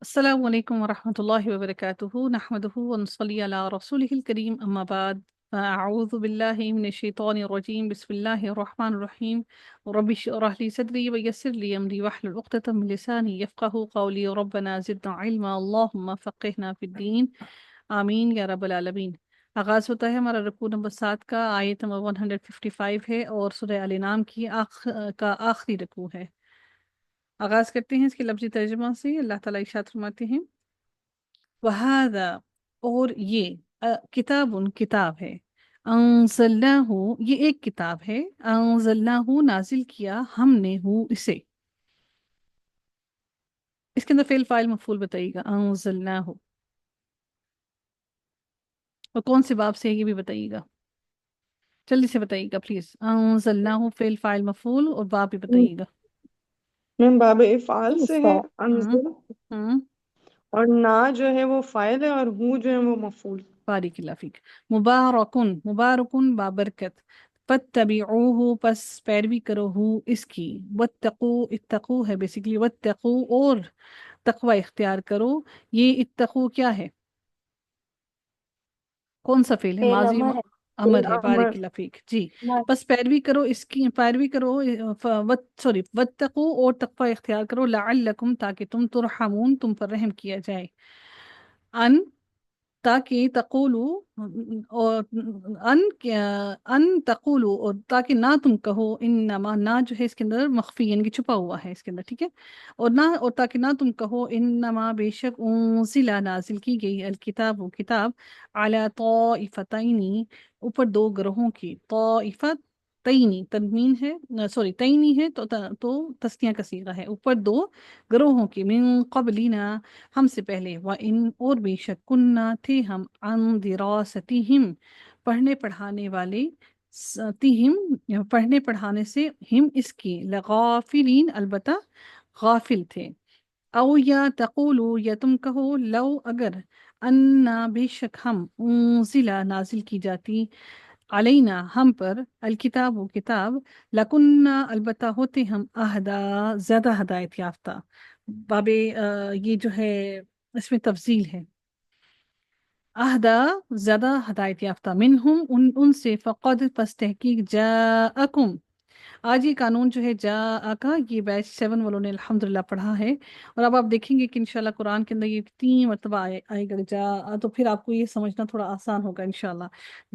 السلام علیکم ورحمۃ اللہ وبرکاتہ نحمدہ ونصلی علی رسولہ الکریم اما بعد فاعوذ باللہ من الشیطان الرجیم بسم اللہ الرحمن الرحیم رب اشرح لی صدری ویسر لی امری واحلل عقدۃ من لسانی یفقہوا قولی ربنا زدنا علما اللہم فقہنا فی الدین آمین یا رب العالمین۔ آغاز ہوتا ہے ہمارا رکوع نمبر 7 کا، آیت نمبر 155 ہے اور سورہ الانعام کی کا آخری رکوع ہے۔ آغاز کرتے ہیں اس کے لفظی ترجمہ سے۔ اللہ تعالیٰ ارشاد فرماتے ہیں وَهَذَا اور یہ کتاب کتاب ہے، انزلناہ یہ ایک کتاب ہے، انزلناہ نازل کیا ہم نے اسے۔ اس کے اندر فعل فاعل مفعول بتائیے گا، انزلناہ، اور کون سے باب سے ہے یہ بھی بتائیے گا، جلدی سے بتائیے گا پلیز۔ انزلناہ فعل فاعل مفعول اور باب بھی بتائیے گا۔ میم باب افعال سے ہے ہم انزل، ہم اور نا جو ہے وہ فاعل ہے اور ہوں جو ہے وہ مفعول۔ بارک اللہ فیک۔ مبارکن مبارکن بابرکت، فاتبعوہ پس پیروی کرو اس کی، واتقو اتقو ہے بیسیکلی، واتقو اور تقوی اختیار کرو۔ یہ اتقو کیا ہے، کون سا فعل ہے؟ فعل ماضی امر ہے۔ امر ہے، امر بارک اللہ فیک جی۔ بس پیروی کرو اس کی، پیروی کرو سوری واتقو اور تقوی اختیار کرو، لعلکم تاکہ تم ترحمون تم پر رحم کیا جائے، ان تاکہ تقولو اور ان تقولو اور تاکہ نہ تم کہو، انما نہ جو ہے اس کے اندر مخفی یعنی کہ چھپا ہوا ہے اس کے اندر، ٹھیک ہے، اور نہ اور تاکہ نہ تم کہو انما بے شک انزل نازل کی گئی الکتاب و کتاب علی طائفتین اوپر دو گروہوں کی، طائفت تینی تنوین ہے، سوری تینی ہے تو تسنیہ کا صیغہ ہے، اوپر دو گروہوں کی، من قبلنا ہم سے پہلے، وَإِن اور بے شک کننا تھے ہم، عن دراستہم پڑھنے پڑھانے والے، تہم پڑھنے پڑھانے سے، ہم اس کی، لغافلین البتہ غافل تھے، او یا تقولو یا تم کہو، لو اگر، انا بے شک ہم، انزلہ نازل کی جاتی، علینا ہم پر، الکتاب و کتاب، لکنہ البتہ ہوتے ہم، اہدا زیادہ ہدایت یافتہ۔ باب یہ جو ہے اس میں تفضیل ہے، اہدا زیادہ ہدایت یافتہ، منہم ان سے، فقد پس تحقیق، جاءکم آج یہ قانون جو ہے جا کا، یہ بیچ 7 والوں نے الحمدللہ پڑھا ہے، اور اب آپ دیکھیں گے کہ انشاءاللہ قرآن کے اندر یہ 3 مرتبہ آئے گا جا، تو پھر آپ کو یہ سمجھنا تھوڑا آسان ہوگا انشاءاللہ۔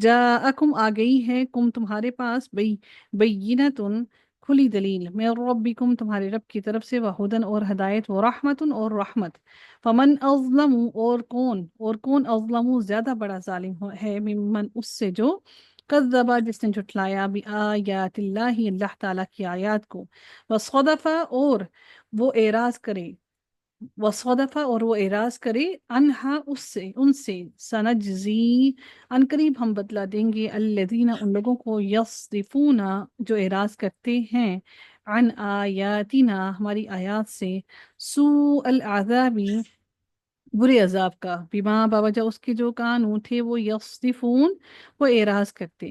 جاءکم آ گئی ہے، کم تمہارے پاس، بینتن کھلی دلیل، من ربکم تمہارے رب کی طرف سے، وہدن اور ہدایت، ورحمتن اور رحمت، فمن اظلم اور کون اظلم زیادہ بڑا ظالم ہے، ممن اس سے جو، کذبا جس نے جھٹلایا، بآیات اللہ اللہ تعالیٰ کی آیات کو، وصدف اور وہ اعراض کرے، انہا اس سے ان سے، سنجزی ان قریب ہم بدلہ دیں گے، الذین ان لوگوں کو، یصدفون جو اعراض کرتے ہیں، عن آیاتنا ہماری آیات سے، سوء العذابی برے عذاب کا، بما باوجہ اس کے جو کانوں تھے وہ، یصدفون وہ اعراض کرتے،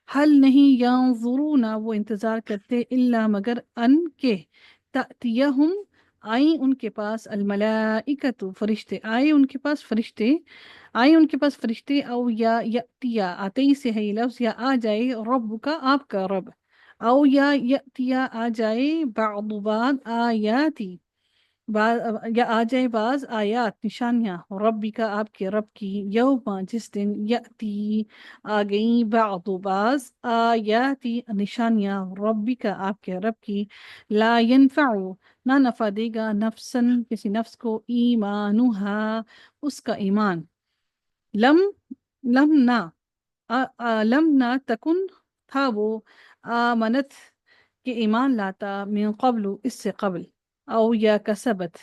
حل نہیں، ینظرون وہ انتظار کرتے، الا مگر، ان کے، تأتیہم آئیں ان کے پاس، الملائکۃ فرشتے آئیں ان کے پاس، فرشتے، او یا یأتیا آتے ہی سے ہے یہ لفظ، یا آ جائے، رب کا آپ کا رب، او یا یأتیا آ جائے، بعض آیاتی یا آ جائے بعض آیات نشانیاں، ربی کا آپ کے رب کی، یوم جس دن، یأتی آ گئیں، بعض آیاتی نشانیاں، ربی کا آپ کے رب کی، لا ینفع نہ نفع دے گا، نفسن کسی نفس کو، ایمانوہا اس کا ایمان، لم لم نہ لم نہ تکن تھا وہ، آمنت کہ ایمان لاتا، من قبل اس سے قبل، او یا کسبت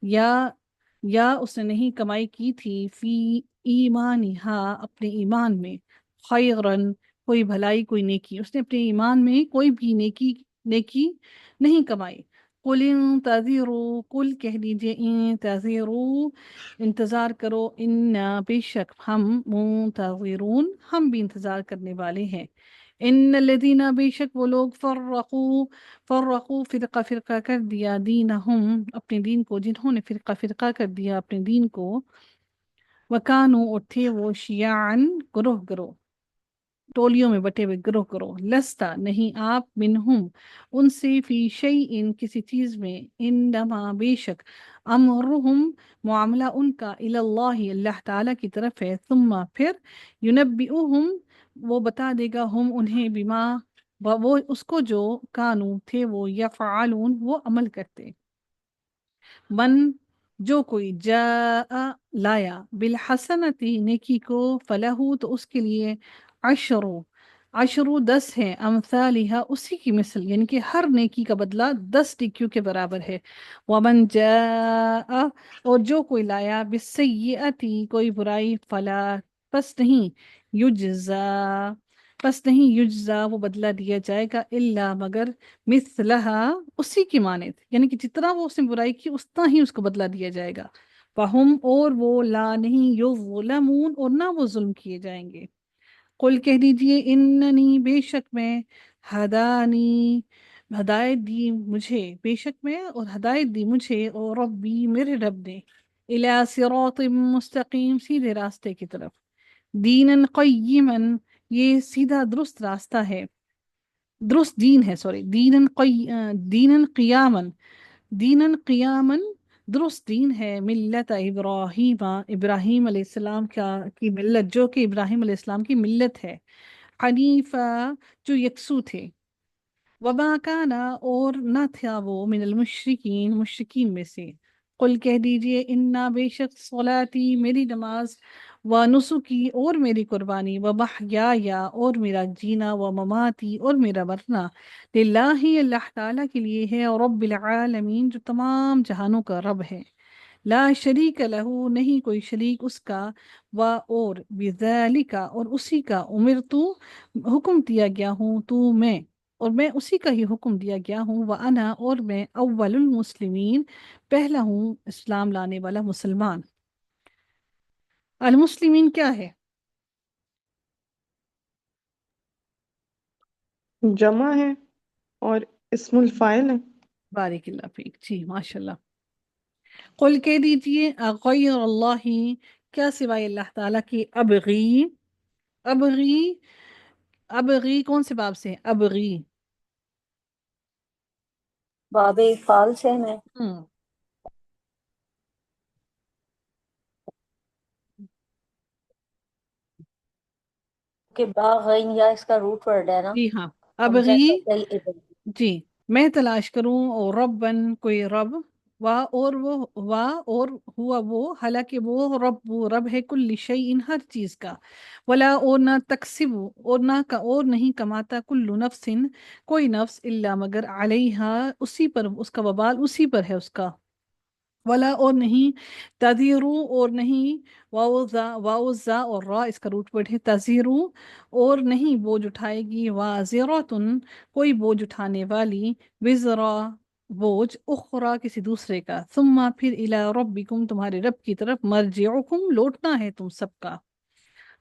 یا اس نے نہیں کمائی کی تھی، فی ایمانہا اپنے ایمان میں، خیرن کوئی بھلائی کوئی نیکی، اس نے اپنے ایمان میں کوئی بھی نیکی نہیں کمائی، قل انتظروا قل کہہ دیجئے، انتظروا انتظار کرو، ان بے شک ہم، منتظرون ہم بھی انتظار کرنے والے ہیں، ان الذین بے شک وہ لوگ فرقو فرقہ فرقہ کر دیا دینہم اپنے دین کو، جنہوں نے فرقہ فرقہ کر دیا اپنے دین کو، وکانو اور تھے وہ شیعن گروہ گروہ، ٹولیوں میں بٹے ہوئے گروہ گروہ، لستا نہیں آپ منہم ان سے، فی شیئن کسی چیز میں، انما بے شک امرہم معاملہ ان کا اللہ اللہ تعالیٰ کی طرف ہے، ثم پھر ینبئوہم وہ بتا دے گا ہم انہیں بما وہ اس کو جو کانو تھے وہ یفعلون وہ عمل کرتے، من جو کوئی جاء لایا بالحسنتی نیکی کو، فلہو تو اس کے لیے عشرو 10 ہے، امثالہا اسی کی مثل، یعنی کہ ہر نیکی کا بدلہ 10 نیکیوں کے برابر ہے، ومن جاء اور جو کوئی لایا بالسیئتی کوئی برائی، فلا پس نہیں یجزا وہ بدلہ دیا جائے گا، الا مگر مثلہا اسی کی مانند، یعنی کہ جتنا وہ اس نے برائی کی اتنا ہی اس کو بدلہ دیا جائے گا، فہم اور وہ لا نہیں یظلمون اور نہ وہ ظلم کیے جائیں گے، قل کہہ دیجئے اننی بے شک میں، ہدانی ہدایت دی مجھے، بے شک میں اور ہدایت دی مجھے، اور ربی میرے رب نے، الی صراط مستقیم سیدھے راستے کی طرف، دینن قیمن یہ سیدھا درست راستہ ہے، درست دین ہے، سوری دینن قیامن درست دین ہے، ملت ابراہیم ابراہیم علیہ السلام کی ملت، جو کہ ابراہیم علیہ السلام کی ملت ہے، حنیفہ جو یکسو تھے، وما کانا اور نہ تھا وہ، من المشرکین مشرکین میں سے، قل کہہ دیجئے انا بے شک صلاتی میری نماز، و نسکی اور میری قربانی، و محیایا اور میرا جینا، و مماتی اور میرا مرنا، للہ اللہ تعالیٰ کے لیے ہے، اور رب العالمین جو تمام جہانوں کا رب ہے، لا شریک لہو نہیں کوئی شریک اس کا، و اور بذالک اور اسی کا، امرتو حکم دیا گیا ہوں تو میں، اور میں اسی کا ہی حکم دیا گیا ہوں، وانا اور میں اول المسلمین پہلا ہوں اسلام لانے والا مسلمان۔ المسلمین کیا ہے؟ جمع ہے اور اسم الفاعل ہے۔ بارک اللہ فیک، جی ماشاء اللہ۔ قل کہہ دیجئے غیر اللہ کیا سوائے اللہ تعالیٰ کی، ابغی ابغی کون سے باب سے ابغی؟ باب افعال سے میں ہم کہ باغین یا اس کا روٹ ورڈ ہے نا، جی ہاں، حمزہ ابغی کا صحیح ابن۔ جی میں تلاش کروں، اور ربن کوئی رب، وا اور ہوا وہ، حالانکہ وہ رب ہے، کل شیء ہر چیز کا، ولا اور نہ تکسب اور نہ اور نہیں کماتا، کل نفس کوئی نفس، الا مگر علیہا اسی پر، اس کا وبال اسی پر ہے اس کا، ولا اور نہیں تذیرو اور نہیں، واؤ زا اور را اس کا روٹ ورڈ ہے تذیرو اور نہیں بوجھ اٹھائے گی، وازراتن کوئی بوجھ اٹھانے والی، وزرا بوجھ، اخرى کسی دوسرے کا، ثم پھر الی ربکم تمہارے رب کی طرف، مرجعکم لوٹنا ہے تم سب کا،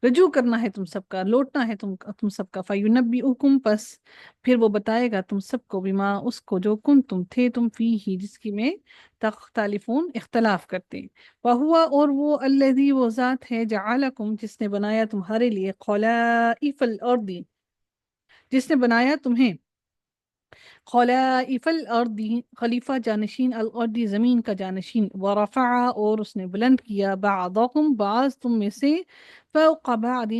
رجوع کرنا ہے تم سب کا، لوٹنا ہے تم سب کا، فینبئکم پس پھر وہ بتائے گا تم سب کو، بما اس کو جو تم تھے تم فی ہی جس کی میں تختلفون اختلاف کرتے، وہوا اور وہ الذی وہ ذات ہے، جعلکم جس نے بنایا تمہارے لیے، خلائف الارض جس نے بنایا تمہیں، خلائف الارض خلیفہ جانشین، الارض زمین کا جانشین، ورفع اور اس نے بلند کیا، بعضکم بعض تم میں سے، فوق بعض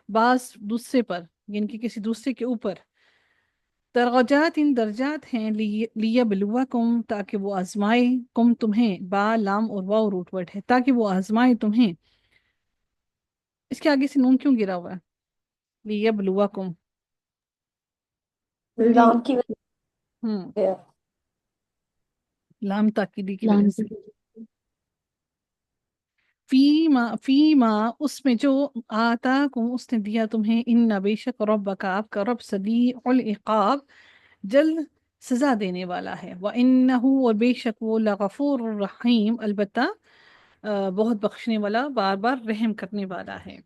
بعض دوسرے پر، یعنی کہ کسی دوسرے کے اوپر، درجات ان درجات ہیں، لیبلوکم تاکہ وہ آزمائے، کم تمہیں، با لام اور واو روٹ ورڈ ہے، تاکہ وہ آزمائے تمہیں، اس کے آگے سے نون کیوں گرا ہوا ہے؟ لیبلوکم، لی لام کی وجہ ہم سے لام تاکیدی کی وجہ لام سے، فی ما اس میں جو آتا کم اس نے دیا تمہیں، ان بے شک ربک آپ کا رب، سریع العقاب جلد سزا دینے والا ہے، وَإِنَّهُ اور بے شک وہ، لغفور الرحیم البتہ بہت بخشنے والا، بار بار رحم کرنے والا ہے۔